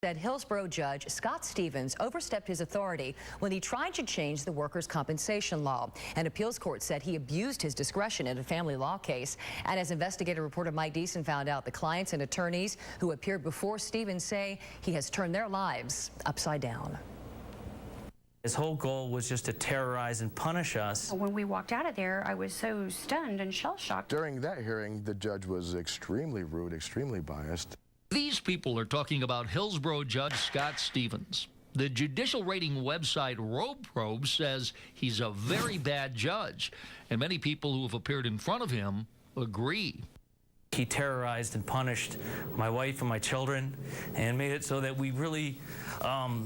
Said Hillsborough Judge Scott Stevens overstepped his authority when he tried to change the workers' compensation law. An appeals court said he abused his discretion in a family law case. And as investigative reporter Mike Deason found out, the clients and attorneys who appeared before Stevens say he has turned their lives upside down. His whole goal was just to terrorize and punish us. When we walked out of there, I was so stunned and shell-shocked. During that hearing, the judge was extremely rude, extremely biased. These people are talking about Hillsborough Judge Scott Stevens. The judicial rating website RopeProbe says he's a very bad judge, and many people who have appeared in front of him agree. He terrorized and punished my wife and my children and made it so that we really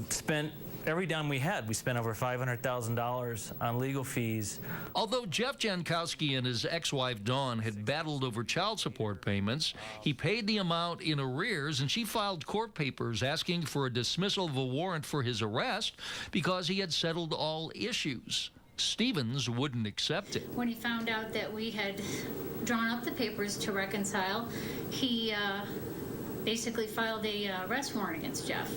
spent every dime we had. We spent over $500,000 on legal fees. Although Jeff Jankowski and his ex-wife Dawn had battled over child support payments, he paid the amount in arrears, and she filed court papers asking for a dismissal of a warrant for his arrest because he had settled all issues. Stevens wouldn't accept it. When he found out that we had drawn up the papers to reconcile, he basically filed a arrest warrant against Jeff.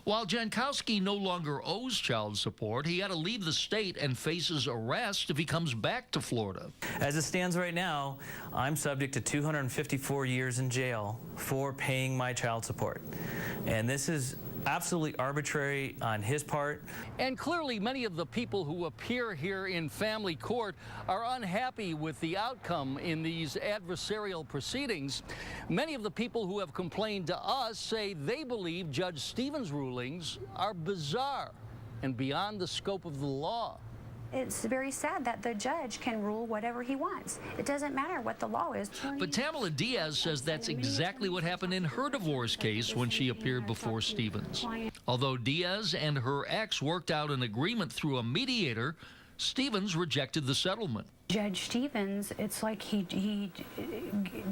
While Jankowski no longer owes child support, he had to leave the state and faces arrest if he comes back to Florida. As it stands right now, I'm subject to 254 years in jail for paying my child support. And this is absolutely arbitrary on his part. And clearly many of the people who appear here in family court are unhappy with the outcome in these adversarial proceedings. Many of the people who have complained to us say they believe Judge Stevens' rulings are bizarre and beyond the scope of the law. It's very sad that the judge can rule whatever he wants. It doesn't matter what the law is. But Tamala Diaz says that's exactly what happened in her divorce case when she appeared before Stevens. Although Diaz and her ex worked out an agreement through a mediator, Stevens rejected the settlement. Judge Stevens, it's like he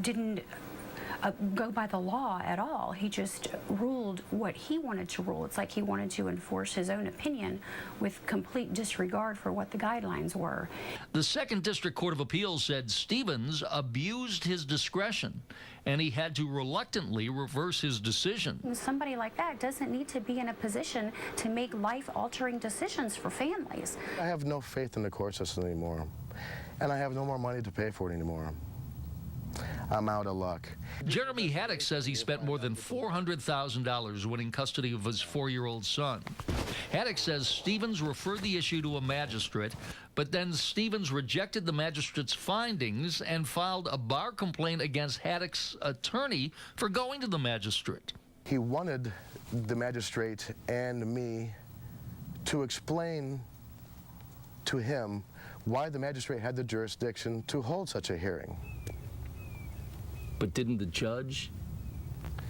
didn't go by the law at all. He just ruled what he wanted to rule. It's like he wanted to enforce his own opinion with complete disregard for what the guidelines were. The 2nd District Court of Appeals said Stevens abused his discretion, and he had to reluctantly reverse his decision. Somebody like that doesn't need to be in a position to make life-altering decisions for families. I have no faith in the court system anymore, and I have no more money to pay for it anymore. I'm out of luck. Jeremy Haddock says he spent more than $400,000 winning custody of his 4-year-old son. Haddock says Stevens referred the issue to a magistrate, but then Stevens rejected the magistrate's findings and filed a bar complaint against Haddock's attorney for going to the magistrate. He wanted the magistrate and me to explain to him why the magistrate had the jurisdiction to hold such a hearing. But didn't the judge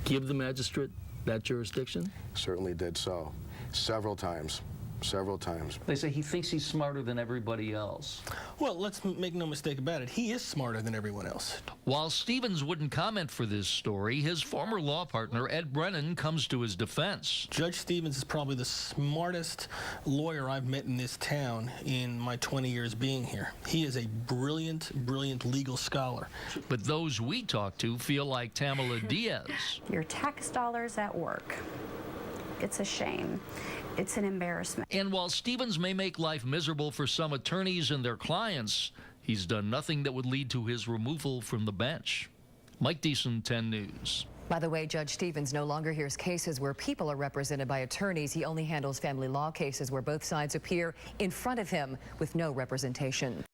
give the magistrate that jurisdiction? Certainly did so. Several times. Several times. They say he thinks he's smarter than everybody else. Well, let's make no mistake about it. He is smarter than everyone else. While Stevens wouldn't comment for this story, his former law partner, Ed Brennan, comes to his defense. Judge Stevens is probably the smartest lawyer I've met in this town in my 20 years being here. He is a brilliant, brilliant legal scholar. But those we talk to feel like Tamala Diaz. Your tax dollars at work. It's a shame. It's an embarrassment. And while Stevens may make life miserable for some attorneys and their clients, he's done nothing that would lead to his removal from the bench. Mike Deason, 10 News. By the way, Judge Stevens no longer hears cases where people are represented by attorneys. He only handles family law cases where both sides appear in front of him with no representation.